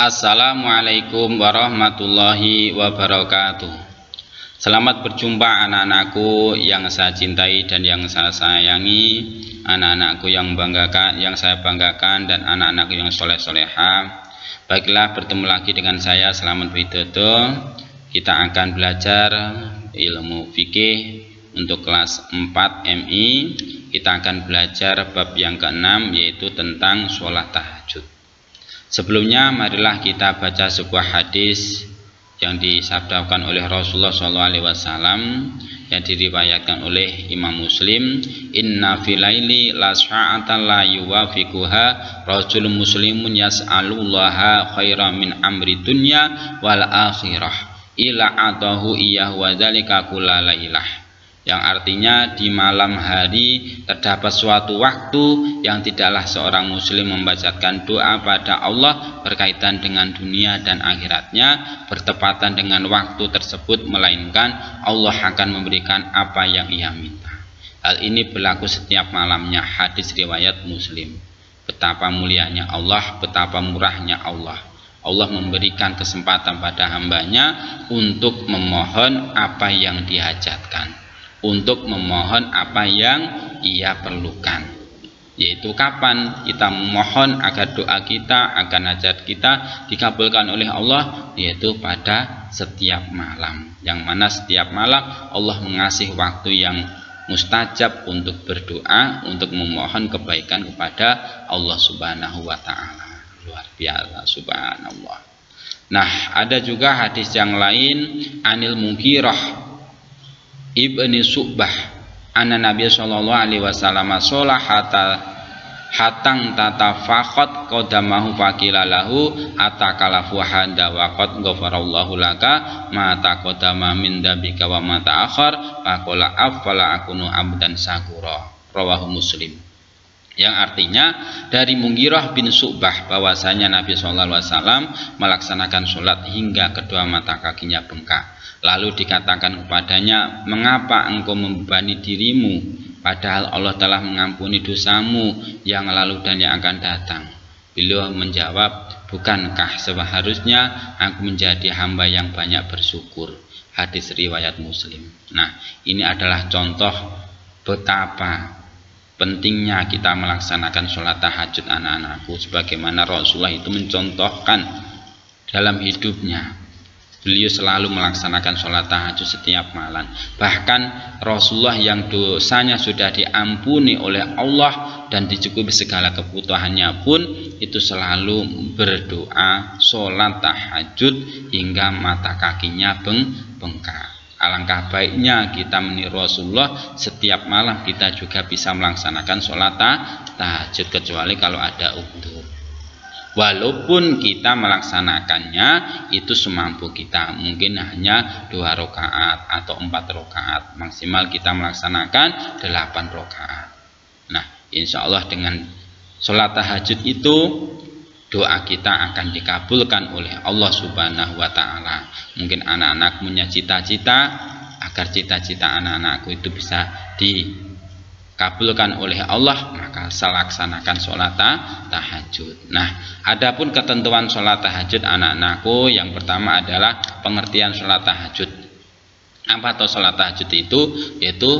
Assalamualaikum warahmatullahi wabarakatuh. Selamat berjumpa anak-anakku yang saya cintai dan yang saya sayangi, anak-anakku yang saya banggakan, dan anak-anakku yang soleh-soleha. Baiklah, bertemu lagi dengan saya Selamat Widodo. Kita akan belajar ilmu fikih untuk kelas 4 MI. Kita akan belajar bab yang ke-6, yaitu tentang sholat tahajud. Sebelumnya marilah kita baca sebuah hadis yang disabdakan oleh Rasulullah SAW yang diriwayatkan oleh Imam Muslim. Inna filaili la sa'atan la yuwafiquha rajulun muslimun yas'alullaha khairan min amri dunya wal akhirah ila atahu iyyahu wa dzalika kullalailah. Yang artinya di malam hari terdapat suatu waktu yang tidaklah seorang muslim membacakan doa pada Allah berkaitan dengan dunia dan akhiratnya bertepatan dengan waktu tersebut, melainkan Allah akan memberikan apa yang ia minta. Hal ini berlaku setiap malamnya. Hadis riwayat Muslim. Betapa mulianya Allah, betapa murahnya Allah. Allah memberikan kesempatan pada hambanya untuk memohon apa yang dihajatkan, untuk memohon apa yang ia perlukan. Yaitu kapan kita memohon agar doa kita, agar hajat kita dikabulkan oleh Allah, yaitu pada setiap malam. Yang mana setiap malam Allah mengasih waktu yang mustajab untuk berdoa, untuk memohon kebaikan kepada Allah Subhanahu wa ta'ala. Luar biasa, subhanallah. Nah, ada juga hadis yang lain, Anil Mughirah Ibni Su'bah anna Nabi sallallahu alaihi wasallam sholah hatang tatafakhat qadamahu faqila lahu atakalafu handa wa qad ghafarallahu laka ma taqaddama min dambika wa ma ta'akhkhar faqala afala akunu abdan syakura. Rawahu Muslim. Yang artinya dari Mughirah bin Su'bah bahwasanya Nabi sallallahu alaihi wasallam melaksanakan sholat hingga kedua mata kakinya bengkak. Lalu dikatakan kepadanya, mengapa engkau membebani dirimu, padahal Allah telah mengampuni dosamu yang lalu dan yang akan datang. Beliau menjawab, bukankah seharusnya aku menjadi hamba yang banyak bersyukur. Hadis riwayat Muslim. Nah, ini adalah contoh betapa pentingnya kita melaksanakan sholat tahajud anak-anakku, sebagaimana Rasulullah itu mencontohkan dalam hidupnya. Beliau selalu melaksanakan sholat tahajud setiap malam. Bahkan Rasulullah yang dosanya sudah diampuni oleh Allah dan dicukupi segala kebutuhannya pun itu selalu berdoa sholat tahajud hingga mata kakinya bengkak. Alangkah baiknya kita meniru Rasulullah, setiap malam kita juga bisa melaksanakan sholat tahajud, kecuali kalau ada uzur. Walaupun kita melaksanakannya itu semampu kita, mungkin hanya 2 rakaat atau 4 rakaat, maksimal kita melaksanakan 8 rakaat. Nah, insya Allah dengan sholat tahajud itu doa kita akan dikabulkan oleh Allah Subhanahu wa ta'ala. Mungkin anak-anak punya cita-cita, agar cita-cita anak-anakku itu bisa dikabulkan oleh Allah, maka saya laksanakan sholat tahajud. Nah, adapun ketentuan sholat tahajud anak-anakku, yang pertama adalah pengertian sholat tahajud. Apa atau sholat tahajud itu? Yaitu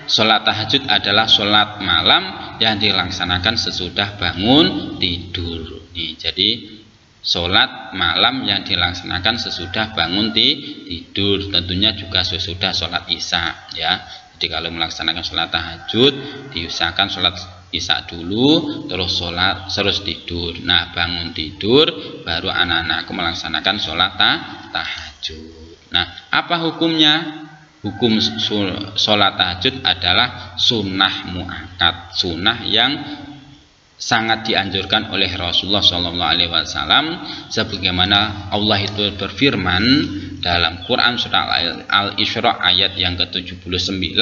sholat tahajud adalah sholat malam yang dilaksanakan sesudah bangun tidur. Jadi sholat malam yang dilaksanakan sesudah bangun tidur, tentunya juga sesudah sholat isya, ya. Jadi kalau melaksanakan sholat tahajud, diusahakan sholat isya dulu, terus tidur. Nah, bangun tidur baru anak-anakku melaksanakan sholat tahajud. Nah, apa hukumnya? Hukum sholat tahajud adalah sunnah muakkad, sunnah yang sangat dianjurkan oleh Rasulullah SAW, sebagaimana Allah itu berfirman dalam Quran surah Al-Isra ayat yang ke-79.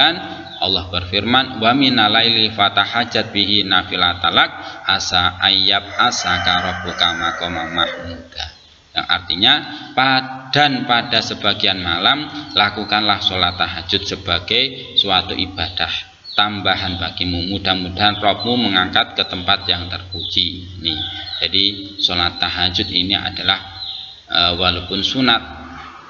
Allah berfirman, wa minal laili fatahajat bihi nafilatalak asa ayyab asaka rabbuka maqama mahmuda. Yang artinya pada sebagian malam lakukanlah sholat tahajud sebagai suatu ibadah tambahan bagimu. Mudah-mudahan Rabbmu mengangkat ke tempat yang terpuji. Nih, jadi sholat tahajud ini adalah walaupun sunat,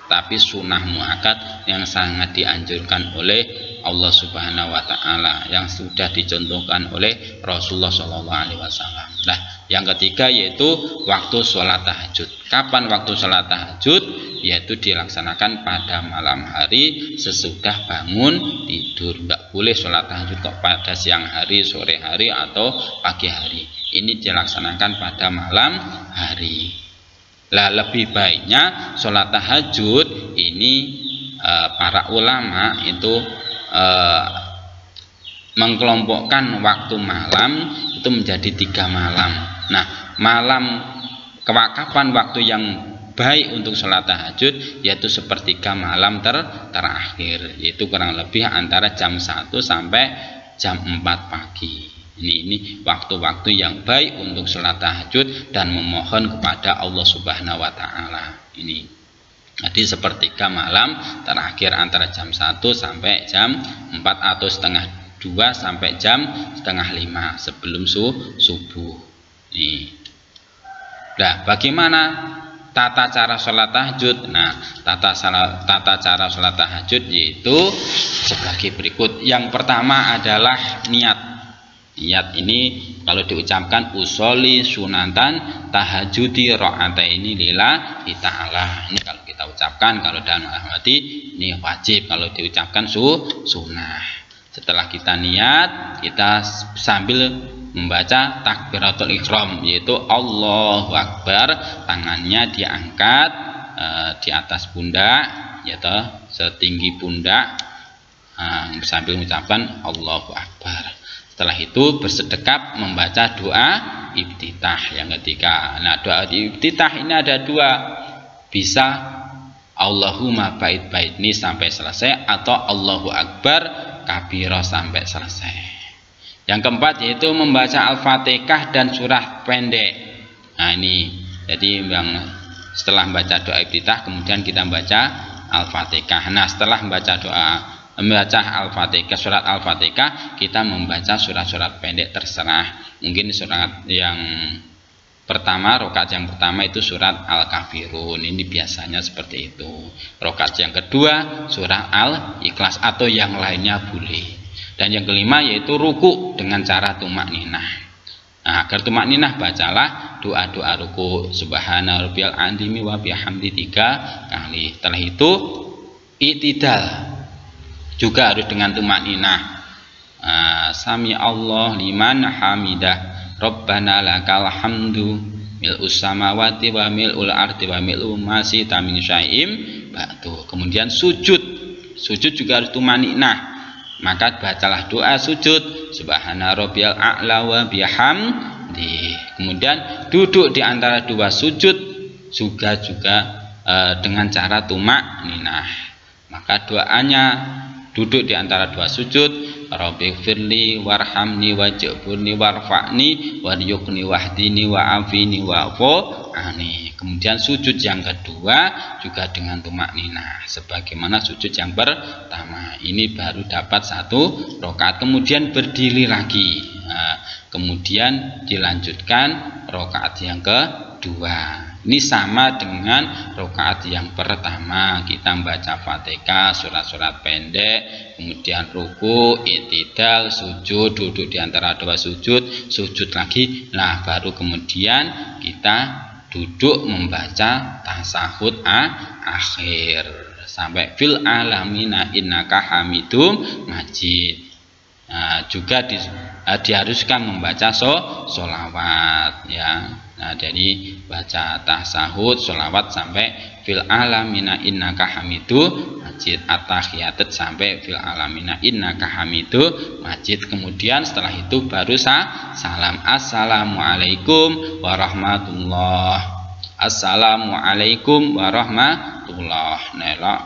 tapi sunnah muakkad yang sangat dianjurkan oleh Allah Subhanahu wa Ta'ala, yang sudah dicontohkan oleh Rasulullah Shallallahu Alaihi Wasallam. Nah, yang ketiga yaitu waktu sholat tahajud. Kapan waktu sholat tahajud? Yaitu dilaksanakan pada malam hari sesudah bangun tidur. Nggak boleh sholat tahajud kok pada siang hari, sore hari, atau pagi hari. Ini dilaksanakan pada malam hari. Lah, lebih baiknya sholat tahajud ini para ulama itu mengkelompokkan waktu malam itu menjadi 3 malam. Nah, kapan waktu yang baik untuk sholat tahajud, yaitu sepertiga malam terakhir, yaitu kurang lebih antara jam 1 sampai jam 4 pagi. Ini waktu-waktu yang baik untuk sholat tahajud dan memohon kepada Allah Subhanahu wa Ta'ala. Ini jadi sepertiga malam terakhir antara jam 1 sampai jam 4 atau setengah 2 sampai jam setengah 5 sebelum subuh. Nih. Nah, bagaimana tata cara sholat tahajud? Nah, tata cara sholat tahajud yaitu sebagai berikut. Yang pertama adalah niat. Niat ini kalau diucapkan usoli sunatan tahajudi ra'ataini lillahi ta'ala. Ini kalau kita ucapkan, kalau dalam hati ini wajib, kalau diucapkan sunnah. Setelah kita niat, kita sambil membaca takbiratul ihram, yaitu Allahu Akbar, tangannya diangkat di atas pundak, yaitu setinggi pundak, sambil mengucapkan Allahu Akbar. Setelah itu bersedekap membaca doa iftitah yang ketiga. Nah, doa iftitah ini ada 2. Bisa Allahumma bait-baitni sampai selesai, atau Allahu Akbar kabira sampai selesai. Yang keempat yaitu membaca Al-Fatihah dan surah pendek. Nah, ini jadi yang setelah membaca doa iftitah kemudian kita membaca Al-Fatihah. Nah, setelah membaca Al-Fatihah, surat Al-Fatihah, kita membaca surat-surat pendek terserah. Mungkin surat yang pertama, rakaat yang pertama itu surat Al-Kafirun. Ini biasanya seperti itu. Rakaat yang kedua surat Al-Ikhlas atau yang lainnya boleh. Dan yang kelima yaitu ruku dengan cara tumakninah. Nah, agar tumakninah bacalah doa-doa ruku, subhana rabbiyal azimi wa bihamdi 3 kali. Setelah itu i'tidal juga harus dengan tumakninah. Sami Allah liman hamidah, Rabbana lakal hamdu mil'us samawati wa mil'ul ardi wa mil'u ma syi'ta min syai'in ba'du. Kemudian sujud juga harus tumakninah. Maka bacalah doa sujud subhana rabbiyal a'la wa bihamdi. Kemudian duduk di antara 2 sujud juga dengan cara tumakninah. Maka doanya duduk di antara 2 sujud, Rabbighfirli warhamni waj'burni warfa'ni waryukni wahdini wa'afini wa'fu'ani. Kemudian sujud yang kedua juga dengan tumakninah sebagaimana sujud yang pertama. Ini baru dapat 1 rakaat, kemudian berdiri lagi. Kemudian dilanjutkan rakaat yang kedua. Ini sama dengan rakaat yang pertama, kita membaca Fatihah, surat-surat pendek, kemudian ruku, i'tidal, sujud, duduk di antara 2 sujud lagi. Nah, baru kemudian kita duduk membaca tasahud akhir sampai fil alamina innaka hamidum majid. Nah, juga diharuskan membaca sholawat ya. Nah, jadi baca tasahud, sholawat sampai fil alamina innaka hamidu majid, at-tahiyatat sampai fil alamina innaka hamidu majid. Kemudian setelah itu baru salam. Assalamualaikum warahmatullah. Assalamualaikum warahmatullah.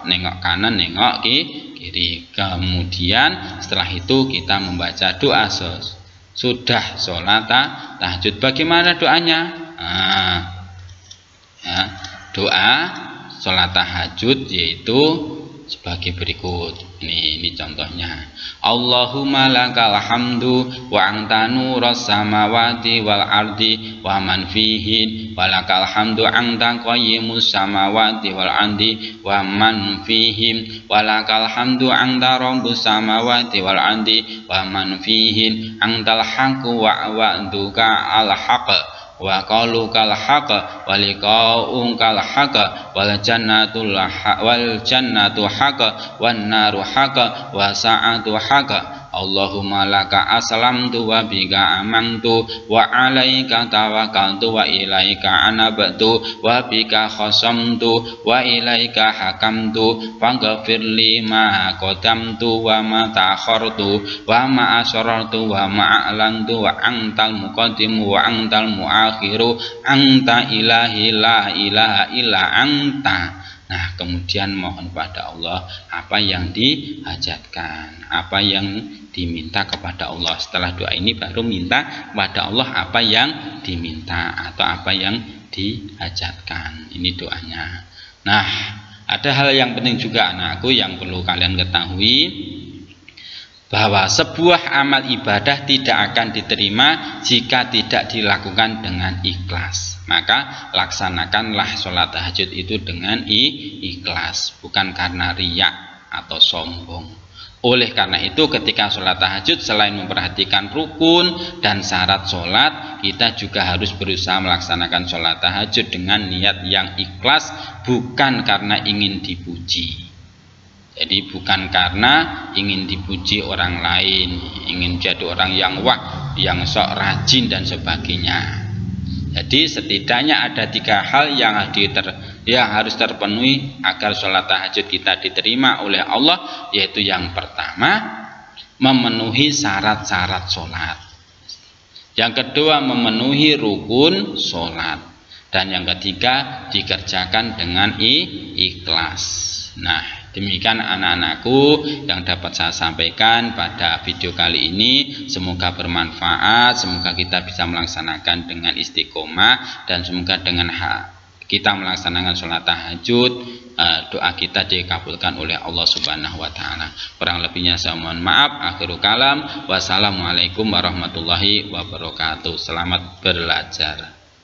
Nengok kanan, nengok kiri. Kemudian setelah itu kita membaca doa sudah sholat tahajud. Bagaimana doanya? Doa sholat tahajud yaitu sebagai berikut. Ini contohnya. Allahumma lakal hamdu wa anta nurus samawati wal ardi wa man fihin wa lakal hamdu anta qayyimus samawati wal ardi wa man fihim wa lakal hamdu anta rabbus samawati wal ardi wa man fihin antal haqqu wa wa'duka al haqq wa qaulukal haqq wa liqa'ukal haqq wal jannatu haqq wan naru haqq wa sa'atu haqq. Allahumma laka aslamtu wa bika amantu wa alaika tawakkaltu wa ilaika anabtu wa bika khasamtu wa ilaika hakamtu faghfir li ma qaddamtu wa ma ta'akhartu wa ma asrartu wa ma a'lantu wa antal muqaddimu wa antal muakhiru anta ilahi la ilaha illa anta. Nah, kemudian mohon pada Allah apa yang dihajatkan, apa yang diminta kepada Allah. Setelah doa ini baru minta kepada Allah apa yang diminta atau apa yang dihajatkan. Ini doanya. Nah, ada hal yang penting juga anakku yang perlu kalian ketahui, bahwa sebuah amal ibadah tidak akan diterima jika tidak dilakukan dengan ikhlas. Maka laksanakanlah sholat tahajud itu dengan ikhlas, bukan karena riya atau sombong. Oleh karena itu ketika sholat tahajud, selain memperhatikan rukun dan syarat sholat, kita juga harus berusaha melaksanakan sholat tahajud dengan niat yang ikhlas, bukan karena ingin dipuji. Jadi bukan karena ingin dipuji orang lain, ingin jadi orang yang wah, yang sok rajin dan sebagainya. Jadi setidaknya ada 3 hal yang harus terpenuhi agar sholat tahajud kita diterima oleh Allah, yaitu yang pertama, memenuhi syarat-syarat sholat. Yang kedua, memenuhi rukun sholat. Dan yang ketiga, dikerjakan dengan ikhlas. Nah, demikian anak-anakku yang dapat saya sampaikan pada video kali ini. Semoga bermanfaat, semoga kita bisa melaksanakan dengan istiqomah, dan semoga dengan kita melaksanakan sholat tahajud, doa kita dikabulkan oleh Allah Subhanahu wa Ta'ala. Kurang lebihnya saya mohon maaf. Akhirul kalam, wassalamualaikum warahmatullahi wabarakatuh. Selamat belajar.